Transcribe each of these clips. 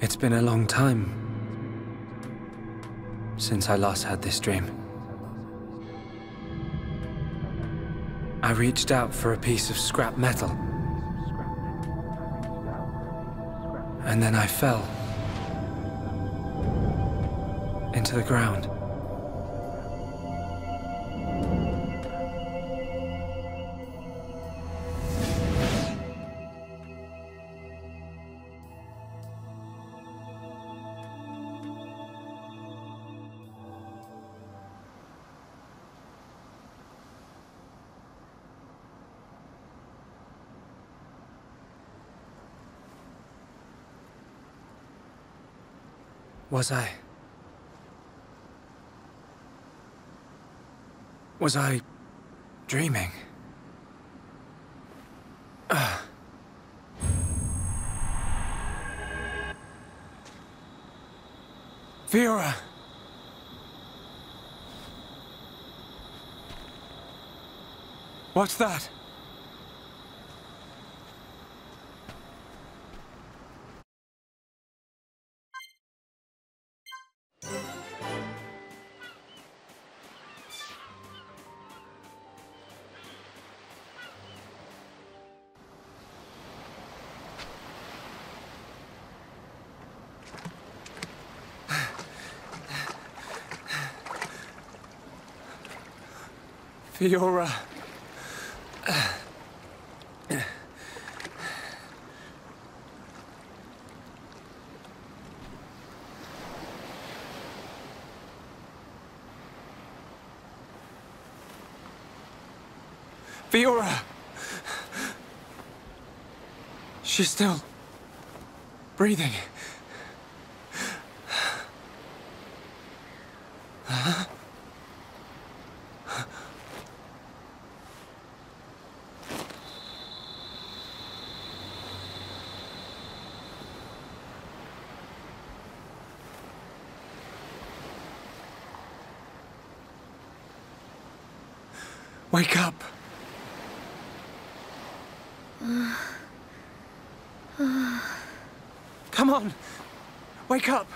It's been a long time since I last had this dream. I reached out for a piece of scrap metal. And then I fell into the ground. Was I dreaming? Fiora! What's that? Fiora. Fiora! She's still breathing. Wake up! Come on! Wake up!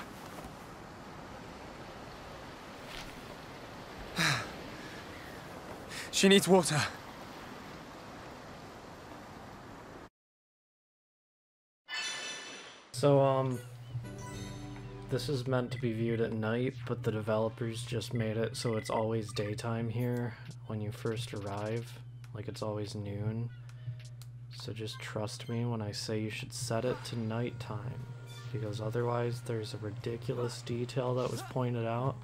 She needs water. So, this is meant to be viewed at night, but the developers just made it so it's always daytime here when you first arrive. Like, it's always noon. So just trust me when I say you should set it to nighttime, because otherwise there's a ridiculous detail that was pointed out,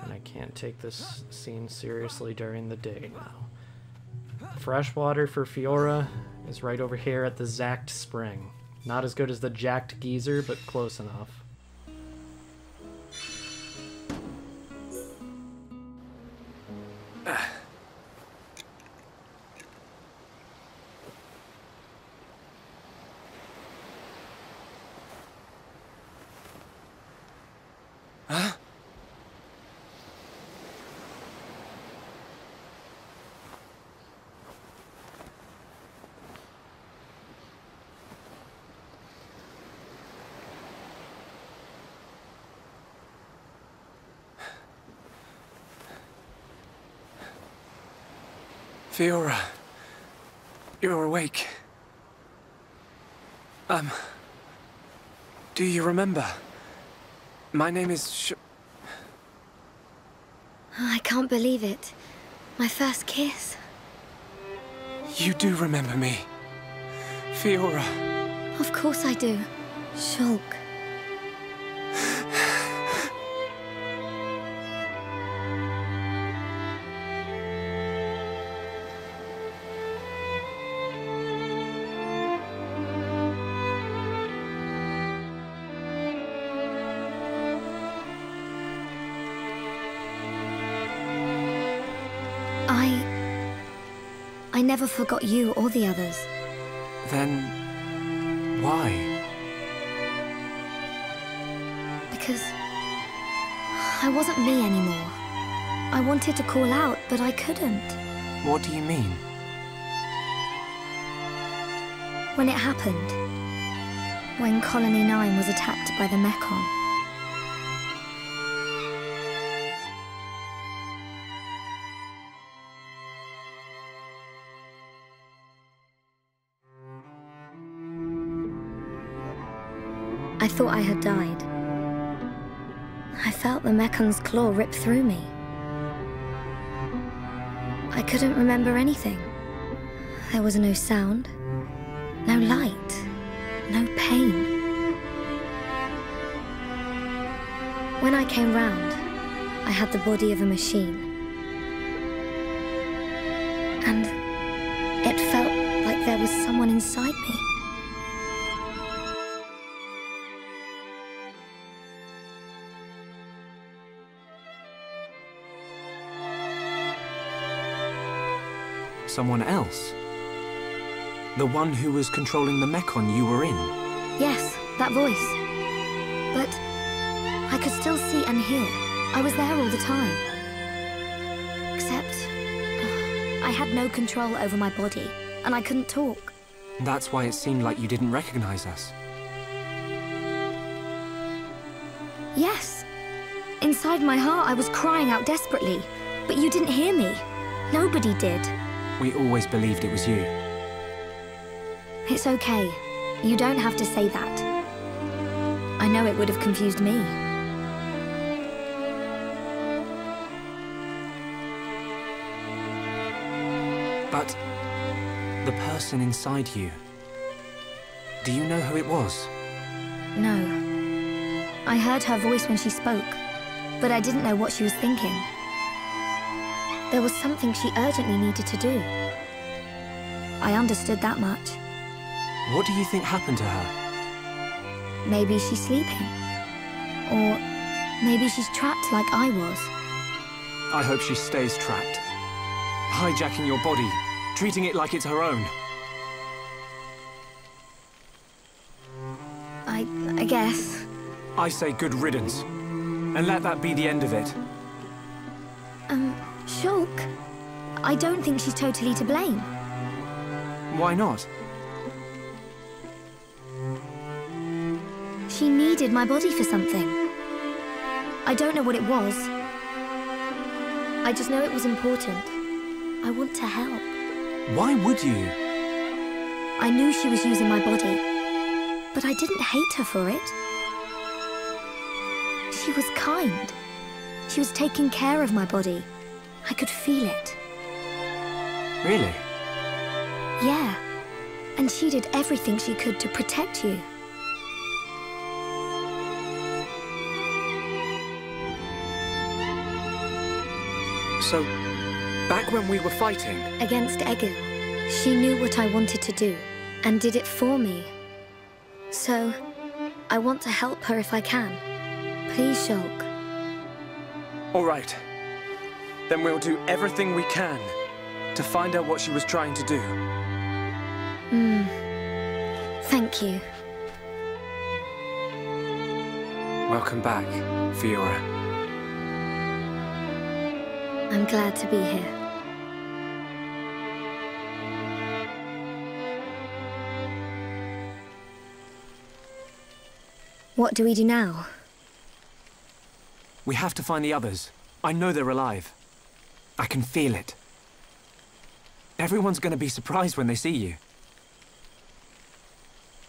and I can't take this scene seriously during the day now. Fresh water for Fiora is right over here at the Zacked Spring. Not as good as the Jacked Geyser, but close enough. Fiora, you're awake. Do you remember? My name is I can't believe it. My first kiss. You do remember me, Fiora. Of course I do. Shulk. I never forgot you or the others. Then why? Because I wasn't me anymore. I wanted to call out, but I couldn't. What do you mean? When it happened, when Colony 9 was attacked by the Mechon. I thought I had died. I felt the Mechon's claw rip through me. I couldn't remember anything. There was no sound, no light, no pain. When I came round, I had the body of a machine. And it felt like there was someone inside me. Someone else? The one who was controlling the Mechon you were in? Yes, that voice. But I could still see and hear. I was there all the time. Except I had no control over my body, and I couldn't talk. That's why it seemed like you didn't recognize us. Yes. Inside my heart, I was crying out desperately. But you didn't hear me. Nobody did. We always believed it was you. It's okay. You don't have to say that. I know it would have confused me. But the person inside you, do you know who it was? No. I heard her voice when she spoke, but I didn't know what she was thinking. There was something she urgently needed to do. I understood that much. What do you think happened to her? Maybe she's sleeping. Or maybe she's trapped like I was. I hope she stays trapped. Hijacking your body, treating it like it's her own. I guess. I say good riddance. And let that be the end of it. Shulk, I don't think she's totally to blame. Why not? She needed my body for something. I don't know what it was. I just know it was important. I want to help. Why would you? I knew she was using my body, but I didn't hate her for it. She was kind. She was taking care of my body. I could feel it. Really? Yeah. And she did everything she could to protect you. So, back when we were fighting? Against Egu. She knew what I wanted to do, and did it for me. So, I want to help her if I can. Please, Shulk. All right. Then we'll do everything we can to find out what she was trying to do. Thank you. Welcome back, Fiora. I'm glad to be here. What do we do now? We have to find the others. I know they're alive. I can feel it. Everyone's gonna be surprised when they see you.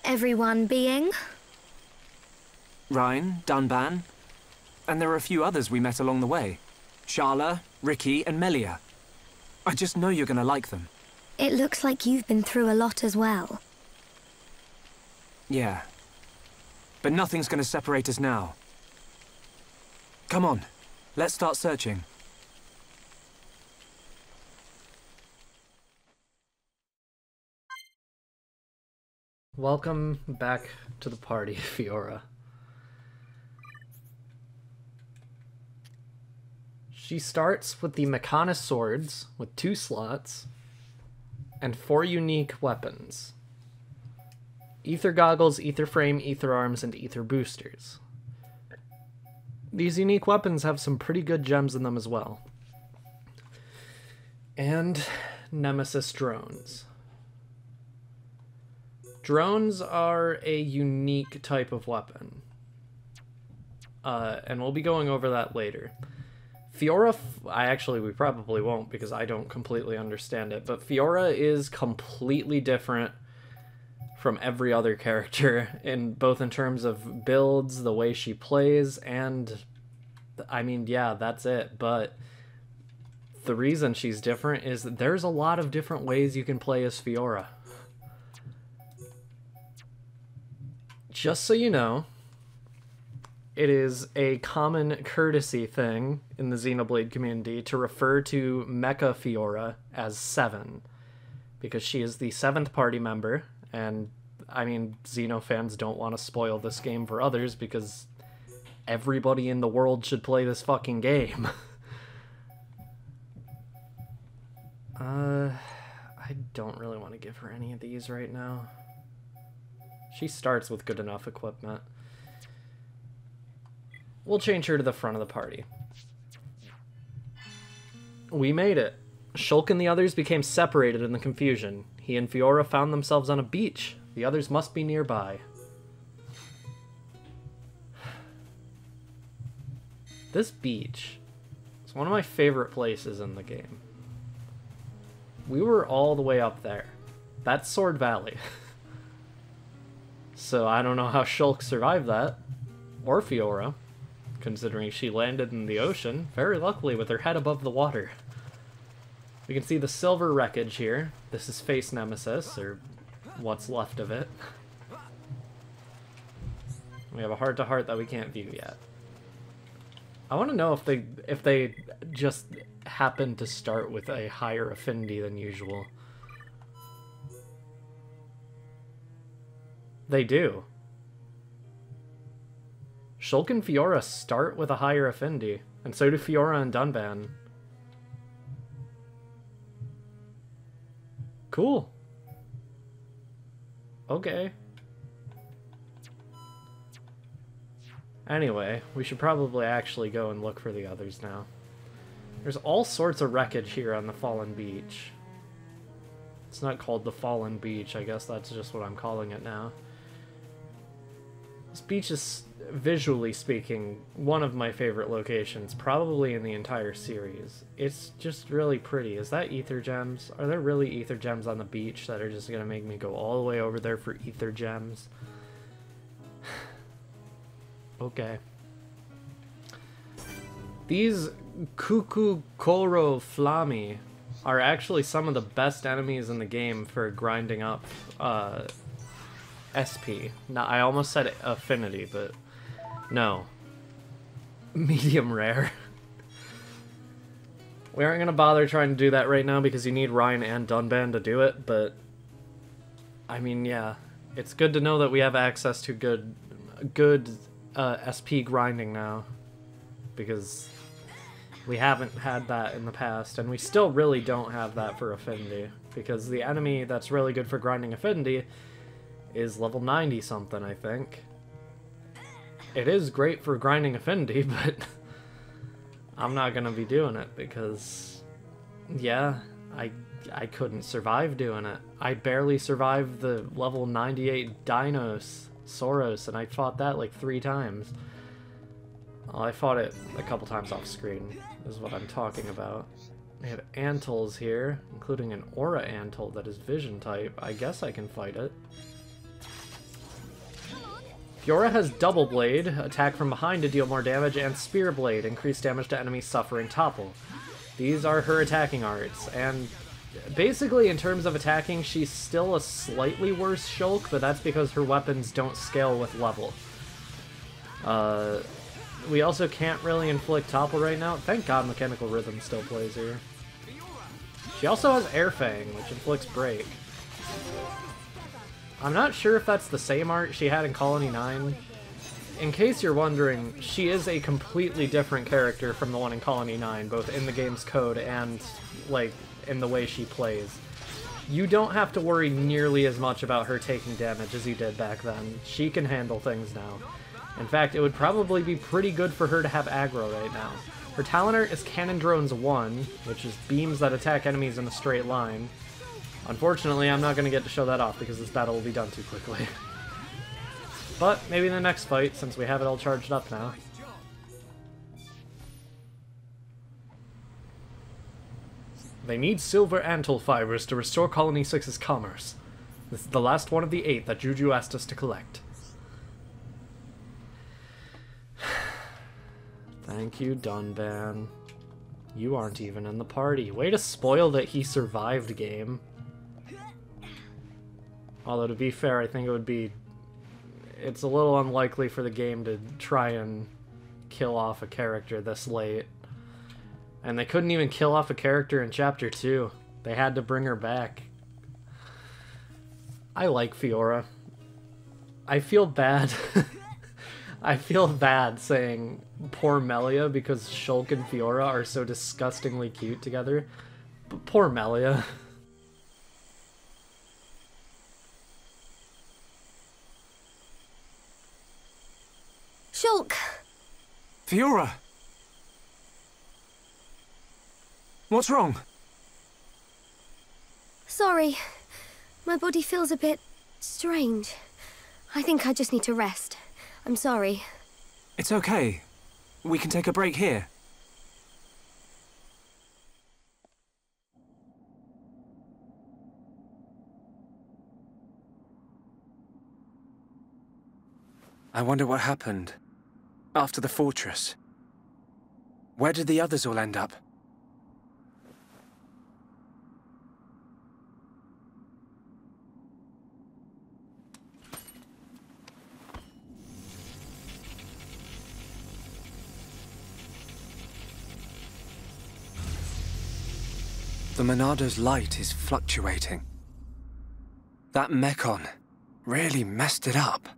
Everyone being? Ryan, Dunban, and there are a few others we met along the way. Sharla, Ricky, and Melia. I just know you're gonna like them. It looks like you've been through a lot as well. Yeah. But nothing's gonna separate us now. Come on, let's start searching. Welcome back to the party, Fiora. She starts with the Mechanis swords with 2 slots and 4 unique weapons. Ether goggles, ether frame, ether arms, and ether boosters. These unique weapons have some pretty good gems in them as well. And Nemesis drones. Drones are a unique type of weapon. And we'll be going over that later. Fiora, we probably won't because I don't completely understand it, but Fiora is completely different from every other character, both in terms of builds, the way she plays, and I mean, yeah, that's it, but the reason she's different is that there's a lot of different ways you can play as Fiora. Just so you know, it is a common courtesy thing in the Xenoblade community to refer to Mecha Fiora as 7, because she is the 7th party member, and I mean, Xeno fans don't want to spoil this game for others because everybody in the world should play this fucking game. I don't really want to give her any of these right now. She starts with good enough equipment. We'll change her to the front of the party. We made it. Shulk and the others became separated in the confusion. He and Fiora found themselves on a beach. The others must be nearby. This beach is one of my favorite places in the game. We were all the way up there. That's Sword Valley. So I don't know how Shulk survived that. Or Fiora, considering she landed in the ocean, very luckily with her head above the water. We can see the silver wreckage here. This is Face Nemesis, or what's left of it. We have a heart-to-heart that we can't view yet. I want to know if they just happen to start with a higher affinity than usual. They do. Shulk and Fiora start with a higher affinity, and so do Fiora and Dunban. Cool. Okay. Anyway, we should probably actually go and look for the others now. There's all sorts of wreckage here on the Fallen Beach. It's not called the Fallen Beach, I guess that's just what I'm calling it now. This beach is, visually speaking, one of my favorite locations, probably in the entire series. It's just really pretty. Is that ether gems? Are there really ether gems on the beach that are just gonna make me go all the way over there for ether gems? Okay. These Kukukoro Flami are actually some of the best enemies in the game for grinding up SP. Now, I almost said affinity, but no. Medium rare. We aren't going to bother trying to do that right now because you need Ryan and Dunban to do it, but I mean, yeah. It's good to know that we have access to good SP grinding now, because we haven't had that in the past, and we still really don't have that for affinity, because the enemy that's really good for grinding affinity is level 90 something, I think. It is great for grinding affinity, but I'm not gonna be doing it because, yeah, I couldn't survive doing it. I barely survived the level 98 Dinos Soros, and I fought that like 3 times. Well, I fought it a couple times off screen, is what I'm talking about. We have Antles here, including an Aura Antle that is Vision type. I guess I can fight it. Fiora has Double Blade, attack from behind to deal more damage, and Spear Blade, increase damage to enemies suffering topple. These are her attacking arts, and basically in terms of attacking, she's still a slightly worse Shulk, but that's because her weapons don't scale with level. We also can't really inflict topple right now. Thank God Mechanical Rhythm still plays here. She also has Air Fang, which inflicts break. I'm not sure if that's the same art she had in Colony 9. In case you're wondering, she is a completely different character from the one in Colony 9, both in the game's code and, like, in the way she plays. You don't have to worry nearly as much about her taking damage as you did back then. She can handle things now. In fact, it would probably be pretty good for her to have aggro right now. Her talent art is Cannon Drones 1, which is beams that attack enemies in a straight line. Unfortunately, I'm not going to get to show that off because this battle will be done too quickly. But maybe in the next fight, since we have it all charged up now. They need silver antle fibers to restore Colony 6's commerce. This is the last one of the 8 that Juju asked us to collect. Thank you, Dunban. You aren't even in the party. Way to spoil that he survived, game. Although, to be fair, I think it would be... It's a little unlikely for the game to try and kill off a character this late. And they couldn't even kill off a character in Chapter 2. They had to bring her back. I like Fiora. I feel bad. I feel bad saying poor Melia because Shulk and Fiora are so disgustingly cute together. But poor Melia. Shulk! Fiora! What's wrong? Sorry. My body feels a bit strange. I think I just need to rest. I'm sorry. It's okay. We can take a break here. I wonder what happened after the fortress. Where did the others all end up? The Monado's light is fluctuating. That Mekon really messed it up.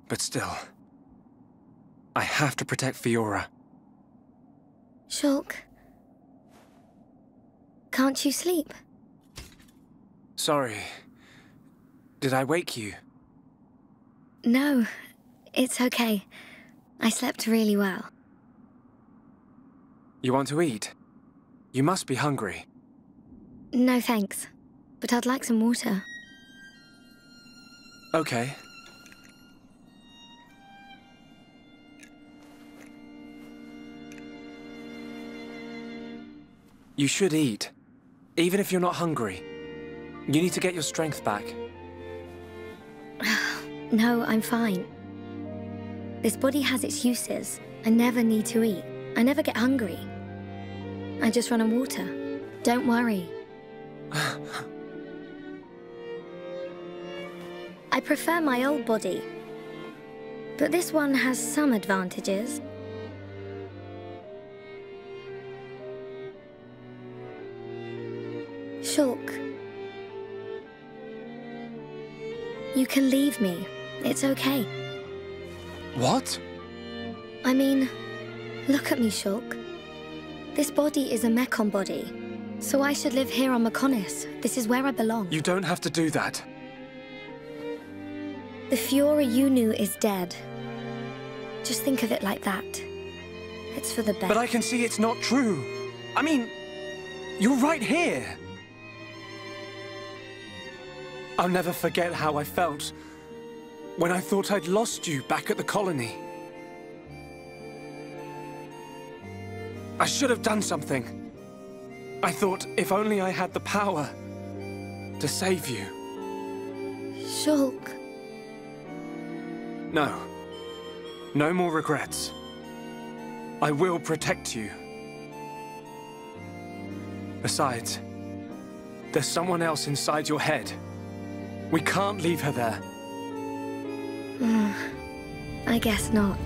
But still, I have to protect Fiora. Shulk. Can't you sleep? Sorry. Did I wake you? No, it's okay. I slept really well. You want to eat? You must be hungry. No thanks, but I'd like some water. Okay. You should eat, even if you're not hungry. You need to get your strength back. No, I'm fine. This body has its uses. I never need to eat. I never get hungry. I just run on water. Don't worry. I prefer my old body, but this one has some advantages. Shulk. You can leave me. It's okay. What? I mean, look at me, Shulk. This body is a Mekon body, so I should live here on Mekonis. This is where I belong. You don't have to do that. The Fiora you knew is dead. Just think of it like that. It's for the best. But I can see it's not true. I mean, you're right here. I'll never forget how I felt when I thought I'd lost you back at the colony. I should have done something. I thought if only I had the power to save you. Shulk. No. No more regrets. I will protect you. Besides, there's someone else inside your head. We can't leave her there. I guess not.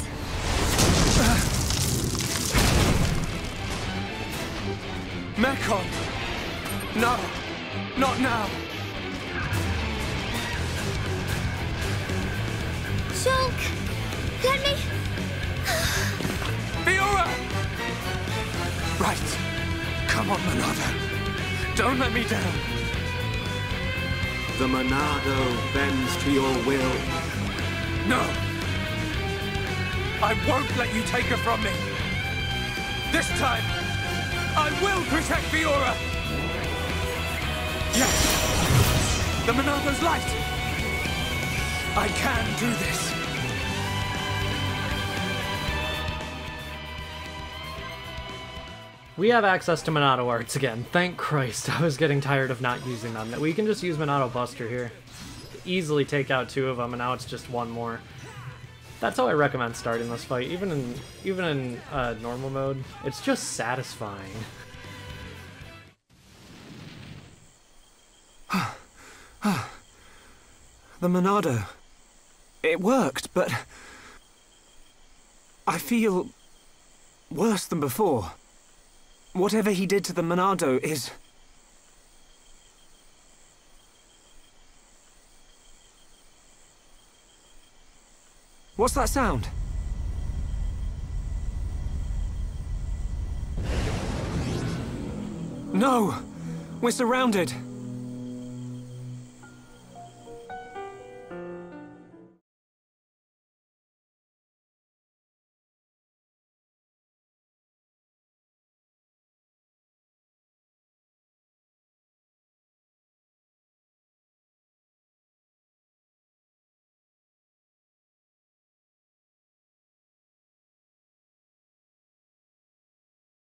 Mekon! No! Not now! Shulk! Let me... Fiora! Right. Come on, Monado. Don't let me down. The Monado bends to your will. No! I won't let you take her from me! This time, I will protect Fiora! Yes! The Monado's light! I can do this! We have access to Monado arts again. Thank Christ. I was getting tired of not using them. We can just use Monado Buster here. Easily take out 2 of them, and now it's just 1 more. That's how I recommend starting this fight, even in normal mode. It's just satisfying. The Monado. It worked, but I feel worse than before. Whatever he did to the Monado is... What's that sound? No! We're surrounded!